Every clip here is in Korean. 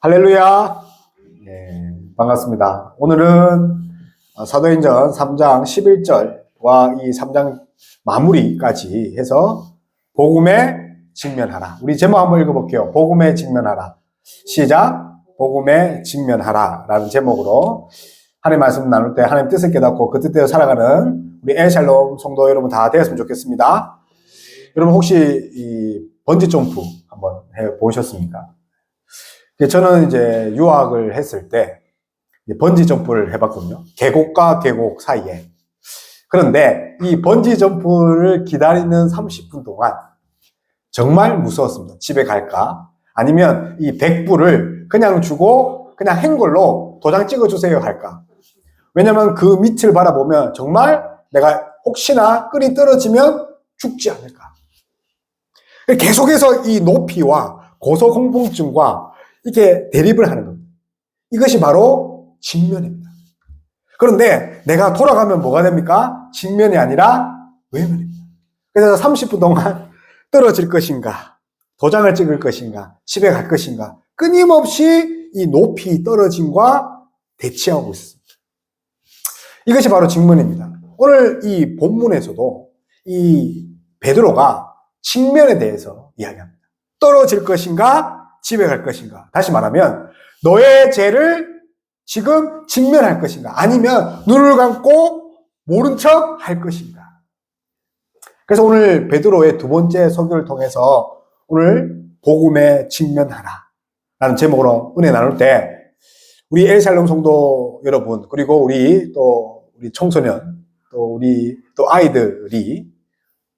할렐루야. 네, 반갑습니다. 오늘은 사도행전 3장 11절과 이 3장 마무리까지 해서 복음에 직면하라. 우리 제목 한번 읽어볼게요. 복음에 직면하라. 시작. 복음에 직면하라 라는 제목으로 하나님 말씀 나눌 때 하나님 뜻을 깨닫고 그 뜻대로 살아가는 우리 엘샬롬 성도 여러분 다 되었으면 좋겠습니다. 여러분 혹시 이 번지 점프 한번 해보셨습니까? 저는 이제 유학을 했을 때 번지 점프를 해봤거든요. 계곡과 계곡 사이에. 그런데 이 번지 점프를 기다리는 30분 동안 정말 무서웠습니다. 집에 갈까? 아니면 이 100불을 그냥 주고 그냥 행걸로 도장 찍어주세요 할까? 왜냐면 그 밑을 바라보면 정말 내가 혹시나 끈이 떨어지면 죽지 않을까? 계속해서 이 높이와 고소공포증과 이렇게 대립을 하는 겁니다. 이것이 바로 직면입니다. 그런데 내가 돌아가면 뭐가 됩니까? 직면이 아니라 외면입니다. 그래서 30분 동안 떨어질 것인가, 도장을 찍을 것인가, 집에 갈 것인가, 끊임없이 이 높이 떨어짐과 대치하고 있습니다. 이것이 바로 직면입니다. 오늘 이 본문에서도 이 베드로가 직면에 대해서 이야기합니다. 떨어질 것인가, 집에 갈 것인가. 다시 말하면 너의 죄를 지금 직면할 것인가, 아니면 눈을 감고 모른 척 할 것인가. 그래서 오늘 베드로의 두 번째 설교를 통해서 오늘 복음에 직면하라 라는 제목으로 은혜 나눌 때 우리 엘샬롬 성도 여러분, 그리고 우리 청소년, 우리 아이들이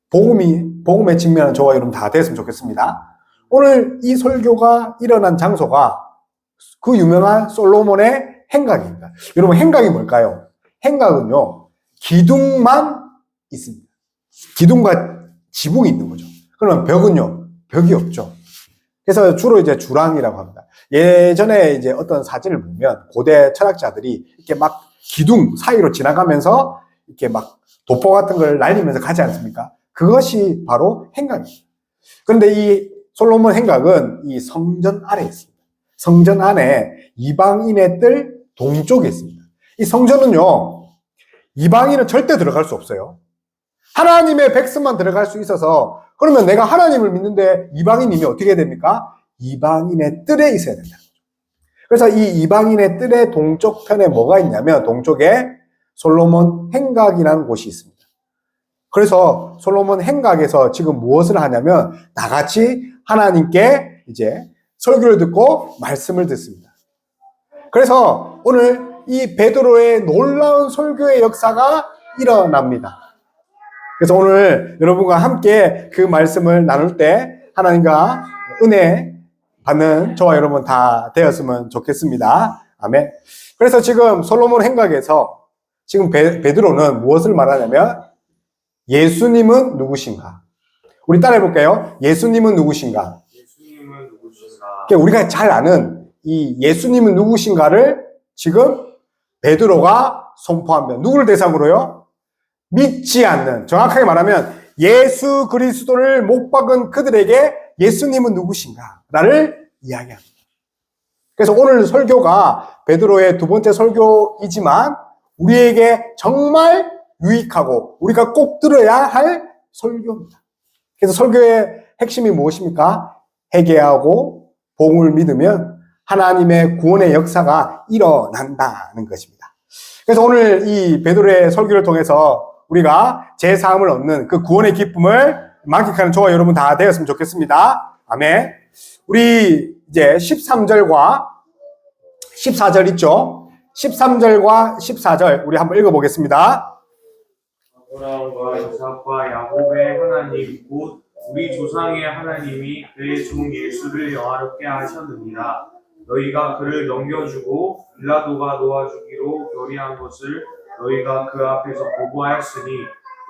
복음에 직면한 저와 여러분 다 됐으면 좋겠습니다. 오늘 이 설교가 일어난 장소가 그 유명한 솔로몬의 행각입니다. 여러분, 행각이 뭘까요? 행각은요, 기둥만 있습니다. 기둥과 지붕이 있는 거죠. 그러면 벽은요, 벽이 없죠. 그래서 주로 이제 주랑이라고 합니다. 예전에 이제 어떤 사진을 보면 고대 철학자들이 이렇게 막 기둥 사이로 지나가면서 이렇게 막 도포 같은 걸 날리면서 가지 않습니까? 그것이 바로 행각입니다. 그런데 이 솔로몬 행각은 이 성전 아래에 있습니다. 성전 안에 이방인의 뜰 동쪽에 있습니다. 이 성전은요, 이방인은 절대 들어갈 수 없어요. 하나님의 백성만 들어갈 수 있어서, 그러면 내가 하나님을 믿는데 이방인이면 어떻게 됩니까? 이방인의 뜰에 있어야 된다. 그래서 이 이방인의 뜰의 동쪽 편에 뭐가 있냐면, 동쪽에 솔로몬 행각이라는 곳이 있습니다. 그래서 솔로몬 행각에서 지금 무엇을 하냐면 나같이 하나님께 이제 설교를 듣고 말씀을 듣습니다. 그래서 오늘 이 베드로의 놀라운 설교의 역사가 일어납니다. 그래서 오늘 여러분과 함께 그 말씀을 나눌 때 하나님과 은혜 받는 저와 여러분 다 되었으면 좋겠습니다. 아멘. 그래서 지금 솔로몬 행각에서 지금 베드로는 무엇을 말하냐면 예수님은 누구신가? 우리 따라해 볼까요? 예수님은 누구신가? 예수님은 누구신가? 우리가 잘 아는 이 예수님은 누구신가를 지금 베드로가 선포합니다. 누구를 대상으로요? 믿지 않는, 정확하게 말하면 예수 그리스도를 못 박은 그들에게 예수님은 누구신가를 이야기합니다. 그래서 오늘 설교가 베드로의 두 번째 설교이지만 우리에게 정말 유익하고 우리가 꼭 들어야 할 설교입니다. 그래서 설교의 핵심이 무엇입니까? 회개하고 복음을 믿으면 하나님의 구원의 역사가 일어난다는 것입니다. 그래서 오늘 이 베드로의 설교를 통해서 우리가 제3을 얻는 그 구원의 기쁨을 만끽하는 저와 여러분 다 되었으면 좋겠습니다. 아멘. 우리 이제 13절과 14절 있죠? 13절과 14절 우리 한번 읽어보겠습니다. 아브라함과 이삭과 야곱의 하나님 곧 우리 조상의 하나님이 그의 종 예수를 영화롭게 하셨느니라. 너희가 그를 넘겨주고 빌라도가 놓아주기로 결의한 것을 너희가 그 앞에서 거부하였으니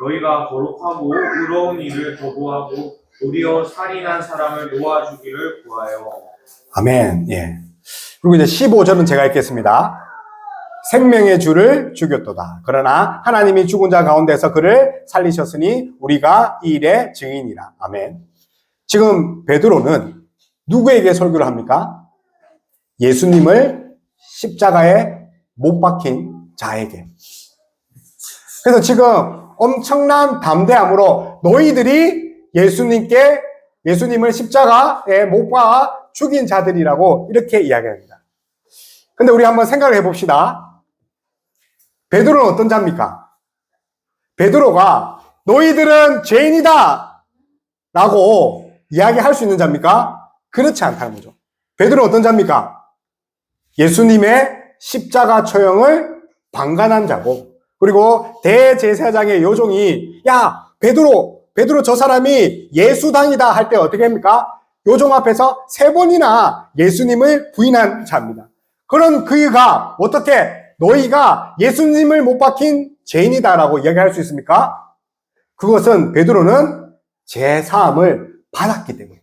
너희가 거룩하고 의로운 일을 거부하고 도리어 살인한 사람을 놓아주기를 구하여. 아멘. 예. 그리고 이제 15절은 제가 읽겠습니다. 생명의 주를 죽였도다. 그러나 하나님이 죽은 자 가운데서 그를 살리셨으니 우리가 이 일의 증인이라. 아멘. 지금 베드로는 누구에게 설교를 합니까? 예수님을 십자가에 못 박힌 자에게. 그래서 지금 엄청난 담대함으로 너희들이 예수님을 십자가에 못 박아 죽인 자들이라고 이렇게 이야기합니다. 근데 우리 한번 생각을 해봅시다. 베드로는 어떤 자입니까? 베드로가 너희들은 죄인이다 라고 이야기할 수 있는 자입니까? 그렇지 않다는 거죠. 베드로는 어떤 자입니까? 예수님의 십자가 처형을 방관한 자고, 그리고 대제사장의 요종이 야 베드로 저 사람이 예수당이다 할 때 어떻게 합니까? 요종 앞에서 3번이나 예수님을 부인한 자입니다. 그런 그가 어떻게 너희가 예수님을 못 박힌 죄인이다라고 이야기할 수 있습니까? 그것은 베드로는 죄사함을 받았기 때문입니다.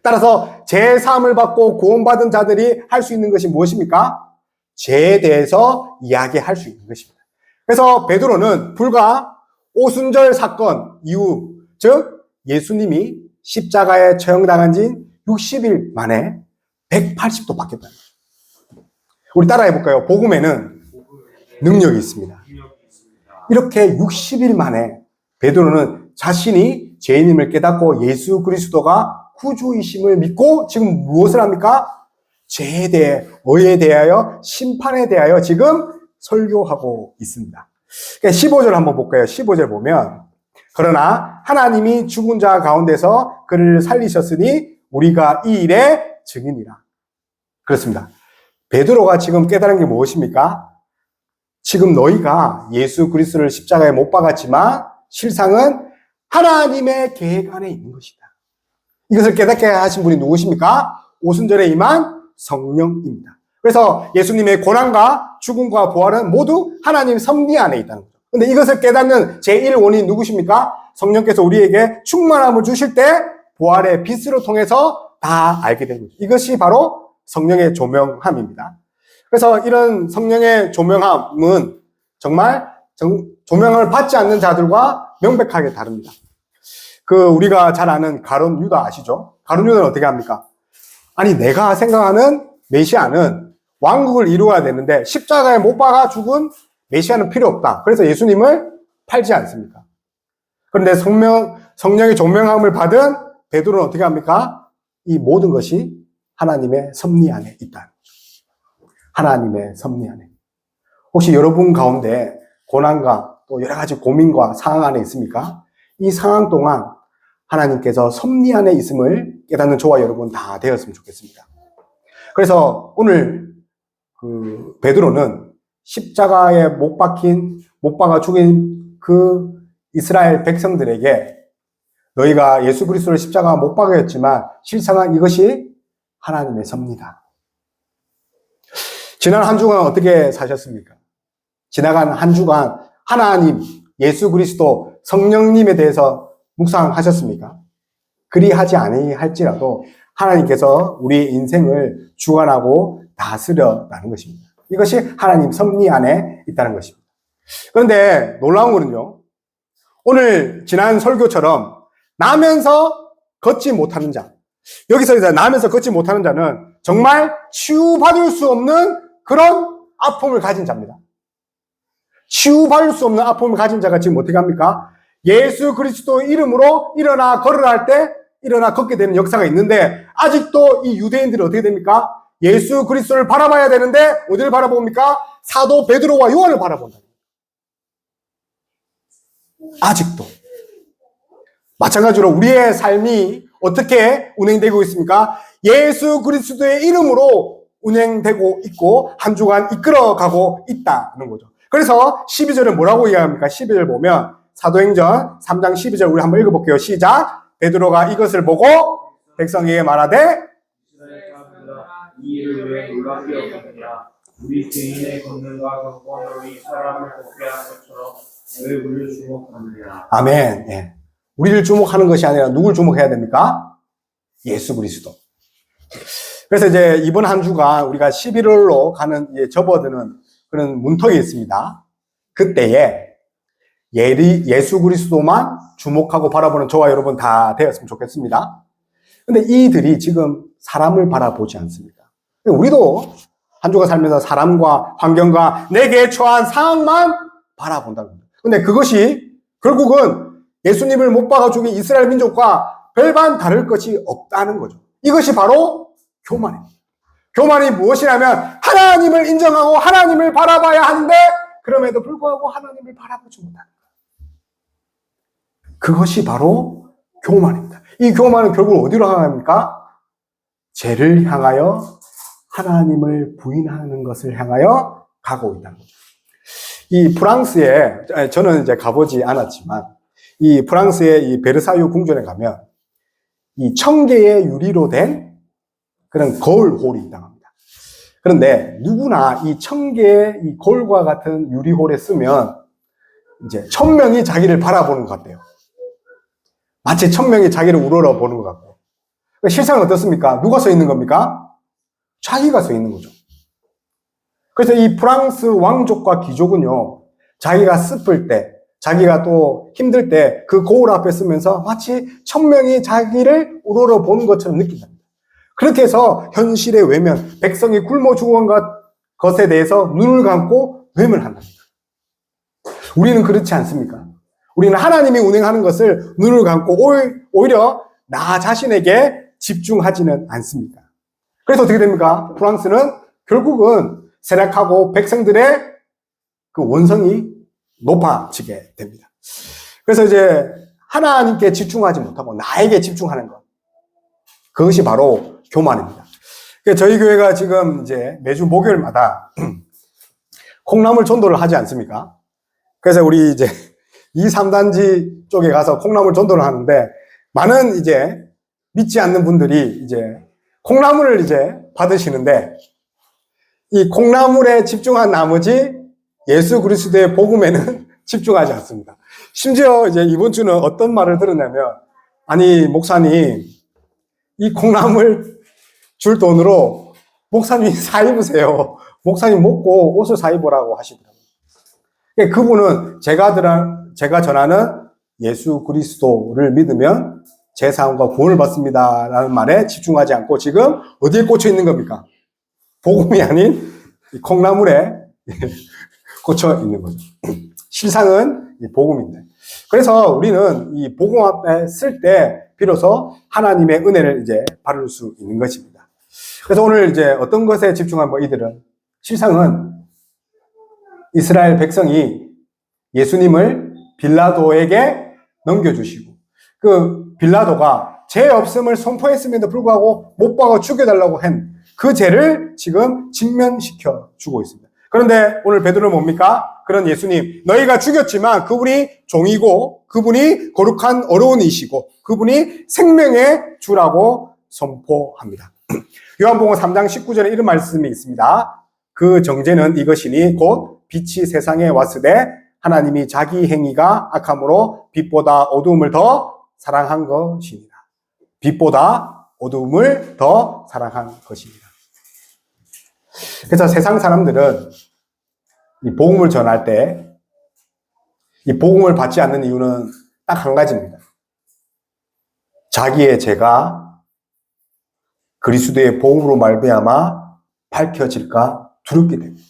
따라서 죄사함을 받고 구원받은 자들이 할 수 있는 것이 무엇입니까? 죄에 대해서 이야기할 수 있는 것입니다. 그래서 베드로는 불과 오순절 사건 이후, 즉 예수님이 십자가에 처형당한 지 60일 만에 180도 바뀌었다. 우리 따라해 볼까요? 복음에는 능력이 있습니다. 이렇게 60일 만에 베드로는 자신이 죄인임을 깨닫고 예수 그리스도가 구주이심을 믿고 지금 무엇을 합니까? 죄에 대해, 의에 대하여, 심판에 대하여 지금 설교하고 있습니다. 15절 한번 볼까요? 15절 보면, 그러나 하나님이 죽은 자 가운데서 그를 살리셨으니 우리가 이 일의 증인이라. 그렇습니다. 베드로가 지금 깨달은 게 무엇입니까? 지금 너희가 예수 그리스도를 십자가에 못 박았지만 실상은 하나님의 계획 안에 있는 것이다. 이것을 깨닫게 하신 분이 누구십니까? 오순절에 임한 성령입니다. 그래서 예수님의 고난과 죽음과 부활은 모두 하나님 섭리 안에 있다는 거죠. 근데 이것을 깨닫는 제1원인이 누구십니까? 성령께서 우리에게 충만함을 주실 때 부활의 빛으로 통해서 다 알게 된 거죠. 이것이 바로 성령의 조명함입니다. 그래서 이런 성령의 조명함은 정말 조명을 받지 않는 자들과 명백하게 다릅니다. 우리가 잘 아는 가룟 유다 아시죠? 가룟 유다는 어떻게 합니까? 아니, 내가 생각하는 메시아는 왕국을 이루어야 되는데 십자가에 못 박아 죽은 메시아는 필요 없다. 그래서 예수님을 팔지 않습니까? 그런데 성령의 조명함을 받은 베드로는 어떻게 합니까? 이 모든 것이 하나님의 섭리 안에 있다. 하나님의 섭리 안에. 혹시 여러분 가운데 고난과 또 여러 가지 고민과 상황 안에 있습니까? 이 상황 동안 하나님께서 섭리 안에 있음을 깨닫는 저와 여러분 다 되었으면 좋겠습니다. 그래서 오늘 베드로는 십자가에 못 박아 죽인 그 이스라엘 백성들에게 너희가 예수 그리스도를 십자가 못 박았지만 실상은 이것이 하나님의 섭리다. 지난 한 주간 어떻게 사셨습니까? 지나간 한 주간 하나님, 예수 그리스도, 성령님에 대해서 묵상하셨습니까? 그리하지 아니할지라도 하나님께서 우리의 인생을 주관하고 다스려라는 것입니다. 이것이 하나님 섭리 안에 있다는 것입니다. 그런데 놀라운 거는요, 오늘 지난 설교처럼 나면서 걷지 못하는 자, 여기서 이제 나면서 걷지 못하는 자는 정말 치유받을 수 없는 그런 아픔을 가진 자입니다. 치유받을 수 없는 아픔을 가진 자가 지금 어떻게 합니까? 예수 그리스도 이름으로 일어나 걸으라 할 때 일어나 걷게 되는 역사가 있는데 아직도 이 유대인들이 어떻게 됩니까? 예수 그리스도를 바라봐야 되는데 어디를 바라봅니까? 사도 베드로와 요한을 바라본다. 아직도. 마찬가지로 우리의 삶이 어떻게 운행되고 있습니까? 예수 그리스도의 이름으로 운행되고 있고 한 주간 이끌어가고 있다는 거죠. 그래서 12절은 뭐라고 이야기합니까? 12절 보면 사도행전 3장 12절 우리 한번 읽어볼게요. 시작. 베드로가 이것을 보고 백성에게 말하되 이 일을 왜 놀랍게 여기느냐? 우리 죄인의 권능과 경건으로 이 사람을 걷게 한 것처럼 왜 우리를 주목하느냐? 아멘. 예. 우리를 주목하는 것이 아니라 누굴 주목해야 됩니까? 예수 그리스도. 그래서 이제 이번 한 주가 우리가 11월로 가는 접어드는 그런 문턱이 있습니다. 그때에 예수 그리스도만 주목하고 바라보는 저와 여러분 다 되었으면 좋겠습니다. 근데 이들이 지금 사람을 바라보지 않습니다. 우리도 한 주간 살면서 사람과 환경과 내게 처한 상황만 바라본다는 겁니다. 근데 그것이 결국은 예수님을 못 박아 죽인 이스라엘 민족과 별반 다를 것이 없다는 거죠. 이것이 바로 교만입니다. 교만이 무엇이냐면 하나님을 인정하고 하나님을 바라봐야 하는데 그럼에도 불구하고 하나님을 바라보지 못하는 거예요. 그것이 바로 교만입니다. 이 교만은 결국 어디로 향합니까? 죄를 향하여 하나님을 부인하는 것을 향하여 가고 있다는 거죠. 이 프랑스에, 저는 이제 가보지 않았지만, 이 프랑스의 이 베르사유 궁전에 가면, 이 1000개의 유리로 된 그런 거울홀이 있다고 합니다. 그런데 누구나 이 1000개의 이 거울과 같은 유리홀에 쓰면, 이제 1000명이 자기를 바라보는 것 같아요. 마치 1000명이 자기를 우러러 보는 것 같고. 실상은 어떻습니까? 누가 서 있는 겁니까? 자기가 서 있는 거죠. 그래서 이 프랑스 왕족과 귀족은요, 자기가 슬플 때, 자기가 또 힘들 때 그 거울 앞에 쓰면서 마치 1000명이 자기를 우러러 보는 것처럼 느낀답니다. 그렇게 해서 현실의 외면, 백성이 굶어 죽은 것에 대해서 눈을 감고 외면한답니다. 우리는 그렇지 않습니까? 우리는 하나님이 운행하는 것을 눈을 감고 오히려 나 자신에게 집중하지는 않습니다. 그래서 어떻게 됩니까? 프랑스는 결국은 세력하고 백성들의 그 원성이 높아지게 됩니다. 그래서 이제 하나님께 집중하지 못하고 나에게 집중하는 것. 그것이 바로 교만입니다. 저희 교회가 지금 이제 매주 목요일마다 콩나물 전도를 하지 않습니까? 그래서 우리 이제 2, 3단지 쪽에 가서 콩나물 전도를 하는데 많은 이제 믿지 않는 분들이 이제 콩나물을 이제 받으시는데 이 콩나물에 집중한 나머지 예수 그리스도의 복음에는 집중하지 않습니다. 심지어 이제 이번 주는 어떤 말을 들었냐면, 아니, 목사님, 이 콩나물 줄 돈으로 목사님이 사 입으세요. 목사님 먹고 옷을 사 입으라고 하시더라고요. 그분은 제가 전하는 예수 그리스도를 믿으면 제사함과 구원을 받습니다 라는 말에 집중하지 않고 지금 어디에 꽂혀 있는 겁니까? 복음이 아닌 이 콩나물에 꽂혀 있는 거죠. 실상은 이 복음인데. 그래서 우리는 이 복음 앞에 쓸 때 비로소 하나님의 은혜를 이제 받을 수 있는 것입니다. 그래서 오늘 이제 어떤 것에 집중한 이들은 실상은 이스라엘 백성이 예수님을 빌라도에게 넘겨주시고 그 빌라도가 죄 없음을 선포했음에도 불구하고 못 박아 죽여달라고 한 그 죄를 지금 직면시켜 주고 있습니다. 그런데 오늘 베드로는 뭡니까? 그런 예수님, 너희가 죽였지만 그분이 종이고 그분이 거룩한 어른이시고 그분이 생명의 주라고 선포합니다. 요한복음 3장 19절에 이런 말씀이 있습니다. 그 정죄는 이것이니 곧 빛이 세상에 왔으되 하나님이 자기 행위가 악함으로 빛보다 어두움을 더 사랑한 것입니다. 빛보다 어두움을 더 사랑한 것입니다. 그래서 세상 사람들은 이 복음을 전할 때 이 복음을 받지 않는 이유는 딱 한 가지입니다. 자기의 죄가 그리스도의 복음으로 말미암아 밝혀질까 두렵게 됩니다.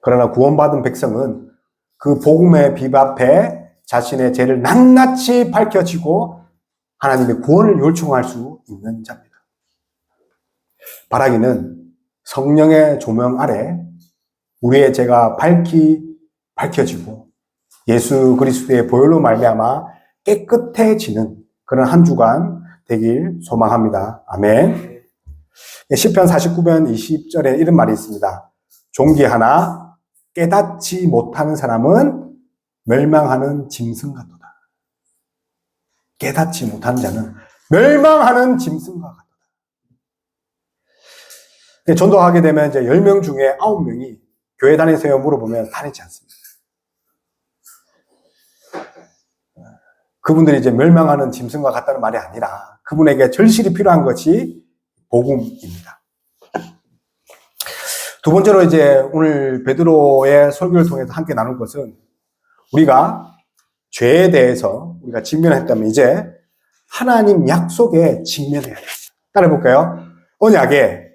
그러나 구원받은 백성은 그 복음의 빛 앞에 자신의 죄를 낱낱이 밝혀지고 하나님의 구원을 요청할 수 있는 자입니다. 바라기는 성령의 조명 아래 우리의 죄가 밝혀지고 예수 그리스도의 보혈로 말미암아 깨끗해지는 그런 한 주간 되길 소망합니다. 아멘. 시편 49편 20절에 이런 말이 있습니다. 존귀하나 깨닫지 못하는 사람은 멸망하는 짐승 같도다. 깨닫지 못하는 자는 멸망하는 짐승과 같도다. 전도하게 되면 이제 10명 중에 9명이 교회 다니세요? 물어보면 다니지 않습니다. 그분들이 이제 멸망하는 짐승과 같다는 말이 아니라 그분에게 절실히 필요한 것이 복음입니다. 두 번째로 이제 오늘 베드로의 설교를 통해서 함께 나눌 것은 우리가 죄에 대해서 우리가 직면했다면 이제 하나님 약속에 직면해야 됩니다. 따라해볼까요? 언약에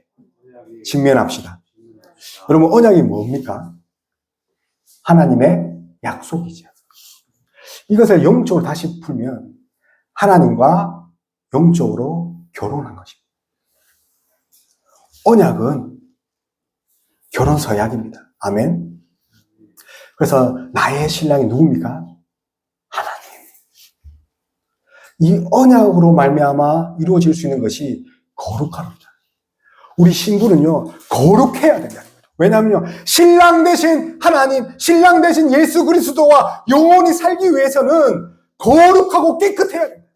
직면합시다. 여러분, 언약이 뭡니까? 하나님의 약속이죠. 이것을 영적으로 다시 풀면 하나님과 영적으로 결혼한 것입니다. 언약은 결혼 서약입니다. 아멘. 그래서 나의 신랑이 누굽니까? 하나님. 이 언약으로 말미암아 이루어질 수 있는 것이 거룩합니다. 우리 신부는요, 거룩해야 된다는 거죠. 왜냐하면요, 신랑 대신 하나님, 신랑 대신 예수 그리스도와 영원히 살기 위해서는 거룩하고 깨끗해야 됩니다.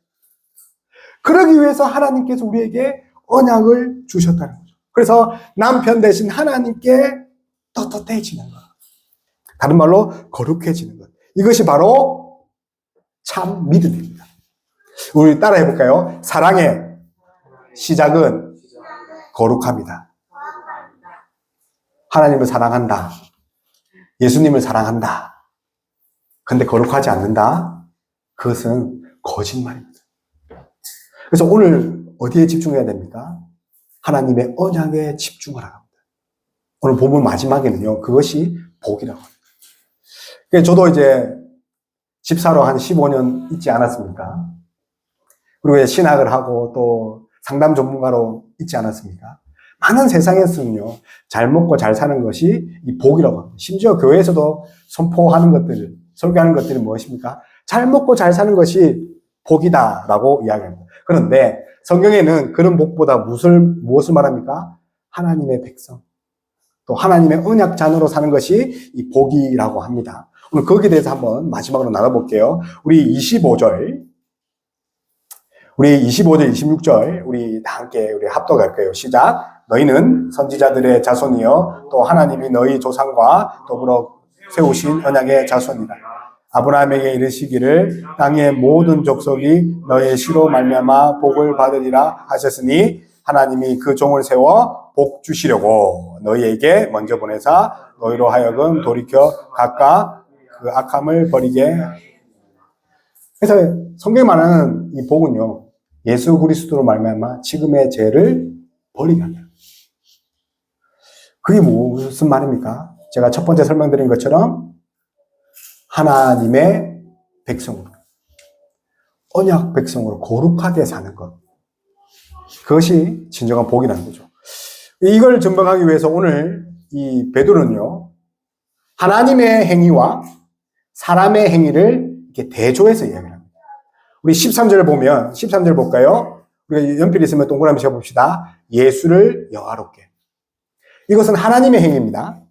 그러기 위해서 하나님께서 우리에게 언약을 주셨다는 거죠. 그래서 남편 대신 하나님께 떳떳해지는 것. 다른 말로 거룩해지는 것. 이것이 바로 참 믿음입니다. 우리 따라 해볼까요? 사랑의 시작은 거룩합니다. 하나님을 사랑한다. 예수님을 사랑한다. 근데 거룩하지 않는다? 그것은 거짓말입니다. 그래서 오늘 어디에 집중해야 됩니까? 하나님의 언약에 집중을 합니다. 오늘 본문 마지막에는요, 그것이 복이라고 합니다. 저도 이제 집사로 한 15년 있지 않았습니까? 그리고 신학을 하고 또 상담 전문가로 있지 않았습니까? 많은 세상에서는요, 잘 먹고 잘 사는 것이 이 복이라고 합니다. 심지어 교회에서도 선포하는 것들, 설교하는 것들이 무엇입니까? 잘 먹고 잘 사는 것이 복이다라고 이야기합니다. 그런데 성경에는 그런 복보다 무엇을 말합니까? 하나님의 백성, 또 하나님의 언약 자녀로 사는 것이 이 복이라고 합니다. 오늘 거기에 대해서 한번 마지막으로 나눠볼게요. 우리 25절, 26절, 우리 다 함께 우리 합독할게요. 시작. 너희는 선지자들의 자손이여 또 하나님이 너희 조상과 더불어 세우신 언약의 자손이다. 아브라함에게 이르시기를 땅의 모든 족속이 너의 씨로 말미암아 복을 받으리라 하셨으니 하나님이 그 종을 세워 복 주시려고 너희에게 먼저 보내사 너희로 하여금 돌이켜 각각 그 악함을 버리게. 그래서 성경에 말하는 이 복은요, 예수 그리스도로 말미암아 지금의 죄를 버리게 한다. 그게 무슨 말입니까? 제가 첫 번째 설명드린 것처럼 하나님의 백성으로, 언약 백성으로 거룩하게 사는 것. 그것이 진정한 복이라는 거죠. 이걸 증명하기 위해서 오늘 이 베드로는요, 하나님의 행위와 사람의 행위를 이렇게 대조해서 이야기를 합니다. 우리 13절을 보면, 13절 볼까요? 우리가 연필 있으면 동그라미 쳐봅시다. 예수를 영화롭게. 이것은 하나님의 행위입니다.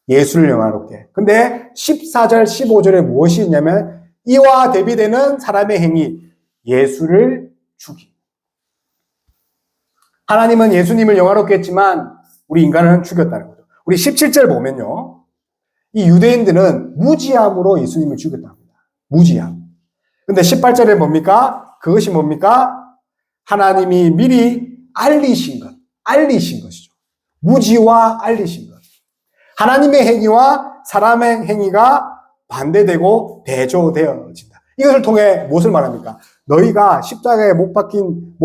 예수를 영화롭게. 근데 14절, 15절에 무엇이 있냐면 이와 대비되는 사람의 행위, 예수를 죽이. 하나님은 예수님을 영화롭게 했지만 우리 인간은 죽였다는 거죠. 우리 17절 보면요, 이 유대인들은 무지함으로 예수님을 죽였답니다. 무지함. 근데 18절에 뭡니까? 그것이 뭡니까? 하나님이 미리 알리신 것이죠. 무지와 알리신 것. 하나님의 행위와 사람의 행위가 반대되고 대조되어진다. 이것을 통해 무엇을 말합니까? 너희가 십자가에 못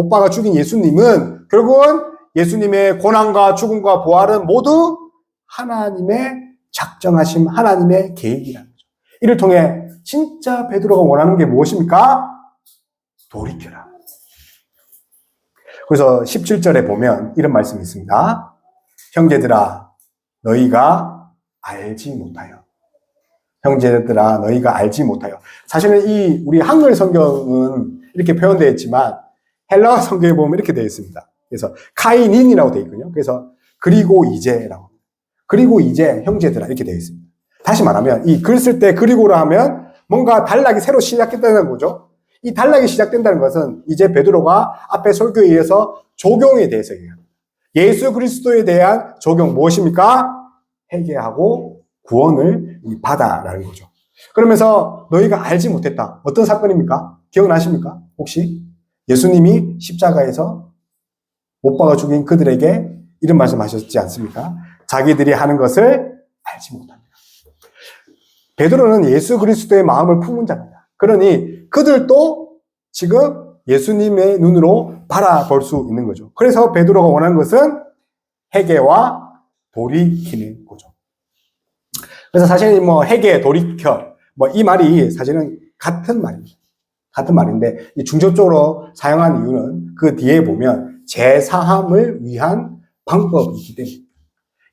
박아 죽인 예수님은 결국은 예수님의 고난과 죽음과 부활은 모두 하나님의 작정하심, 하나님의 계획이라는 거죠. 이를 통해 진짜 베드로가 원하는 게 무엇입니까? 돌이켜라. 그래서 17절에 보면 이런 말씀이 있습니다. 형제들아, 너희가 알지 못하여. 형제들아, 너희가 알지 못하여. 사실은 이 우리 한글 성경은 이렇게 표현되어 있지만 헬라어 성경에 보면 이렇게 되어 있습니다. 그래서 카이닌이라고 되어 있거든요. 그래서 그리고 이제라고. 그리고 이제 형제들아 이렇게 되어 있습니다. 다시 말하면 이 글 쓸 때 그리고라 하면 뭔가 단락이 새로 시작된다는 거죠. 이 단락이 시작된다는 것은 이제 베드로가 앞에 설교에 의해서 적용에 대해서 얘기합니다. 예수 그리스도에 대한 적용 무엇입니까? 회개하고 구원을 받아라는 거죠. 그러면서 너희가 알지 못했다. 어떤 사건입니까? 기억나십니까? 혹시 예수님이 십자가에서 못 박아 죽인 그들에게 이런 말씀하셨지 않습니까? 자기들이 하는 것을 알지 못합니다. 베드로는 예수 그리스도의 마음을 품은 자입니다. 그러니 그들도 지금 예수님의 눈으로 바라볼 수 있는 거죠. 그래서 베드로가 원하는 것은 회개와 돌이키는 거죠. 그래서 사실 회개, 돌이켜, 이 말이 사실은 같은 말입니다. 같은 말인데, 이 중접적으로 사용한 이유는 그 뒤에 보면 재사함을 위한 방법이기 때문에.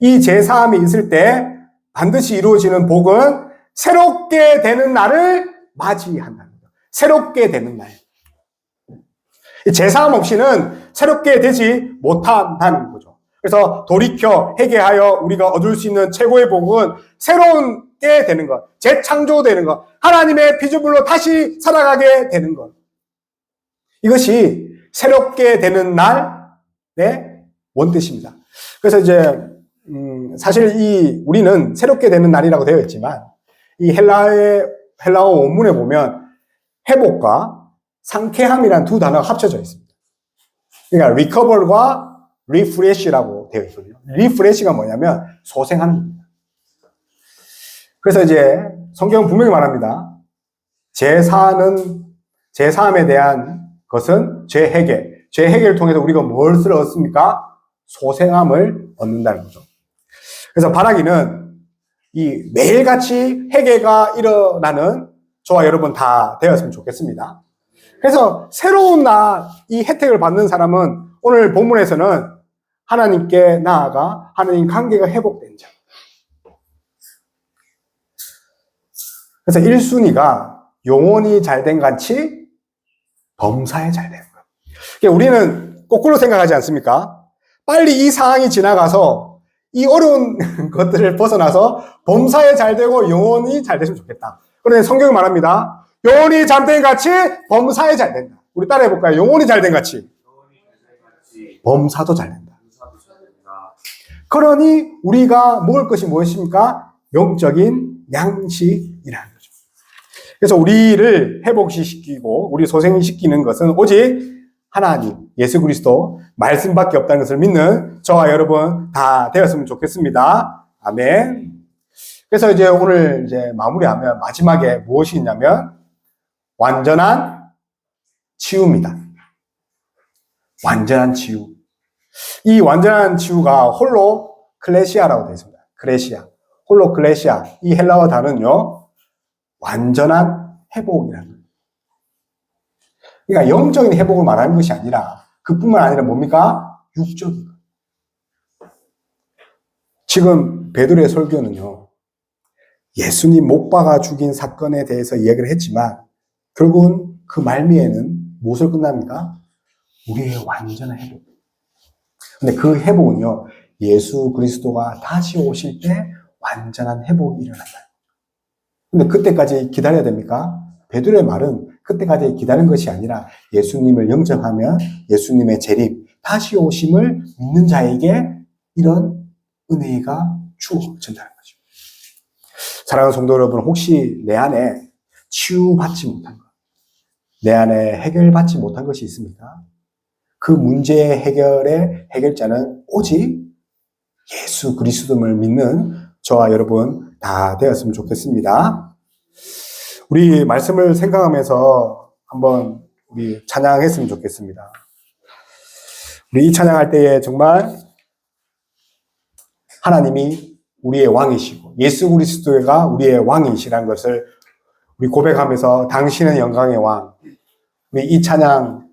이 재사함이 있을 때 반드시 이루어지는 복은 새롭게 되는 날을 맞이한다는 거죠. 새롭게 되는 날. 재사함 없이는 새롭게 되지 못한다는 거죠. 그래서 돌이켜 회개하여 우리가 얻을 수 있는 최고의 복은 새롭게 되는 것, 재창조되는 것, 하나님의 피조물로 다시 살아가게 되는 것. 이것이 새롭게 되는 날의 원뜻입니다. 그래서 이제 사실 우리는 새롭게 되는 날이라고 되어 있지만 이 헬라어 원문에 보면 회복과 상쾌함이란 두 단어가 합쳐져 있습니다. 그러니까 recover과 refresh라고 되어 있거든요. refresh가 뭐냐면 소생하는 겁니다. 그래서 이제 성경은 분명히 말합니다. 재사함에 대한 것은 죄 해결을 통해서 우리가 무엇을 얻습니까? 소생함을 얻는다는 거죠. 그래서 바라기는 이 매일같이 회개가 일어나는 저와 여러분 다 되었으면 좋겠습니다. 그래서 새로운 이 혜택을 받는 사람은 오늘 본문에서는 하나님께 나아가 하나님 관계가 회복된 자. 그래서 1순위가 영혼이 잘된 같이 범사에 잘된 거예요. 그러니까 우리는 거꾸로 생각하지 않습니까? 빨리 이 상황이 지나가서 이 어려운 것들을 벗어나서 범사에 잘되고 영혼이 잘됐으면 좋겠다. 그런데 성경이 말합니다. 영혼이 잘된 같이 범사에 잘된다. 우리 따라해 볼까요? 영혼이 잘된 같이 범사도 잘된다. 그러니 우리가 먹을 것이 무엇입니까? 영적인 양식이라는 거죠. 그래서 우리를 회복시키고 우리 소생시키는 것은 오직 하나님, 예수 그리스도 말씀밖에 없다는 것을 믿는 저와 여러분 다 되었으면 좋겠습니다. 아멘. 그래서 이제 오늘 이제 마무리하면 마지막에 무엇이 있냐면 완전한 치유입니다. 완전한 치유. 이 완전한 치유가 홀로 클레시아라고 되어 있습니다. 클레시아. 홀로 클레시아. 이 헬라어 단어는요, 완전한 회복이라는 거예요. 그러니까 영적인 회복을 말하는 것이 아니라 그뿐만 아니라 뭡니까? 육적인 것. 지금 베드로의 설교는요, 예수님 못 박아 죽인 사건에 대해서 이야기를 했지만 결국은 그 말미에는 무엇을 끝납니까? 우리의 완전한 회복. 근데 그 회복은요, 예수 그리스도가 다시 오실 때 완전한 회복이 일어난다. 근데 그때까지 기다려야 됩니까? 베드로의 말은 그때까지 기다리는 것이 아니라 예수님을 영접하면 예수님의 재림, 다시 오심을 믿는 자에게 이런 은혜가 주어진다는 거죠. 사랑하는 성도 여러분, 혹시 내 안에 치유받지 못한 것, 내 안에 해결받지 못한 것이 있습니까? 그 문제의 해결의 해결자는 오직 예수 그리스도를 믿는 저와 여러분 다 되었으면 좋겠습니다. 우리 말씀을 생각하면서 한번 우리 찬양했으면 좋겠습니다. 우리 이 찬양할 때에 정말 하나님이 우리의 왕이시고 예수 그리스도가 우리의 왕이시라는 것을 우리 고백하면서 당신은 영광의 왕, 우리 이 찬양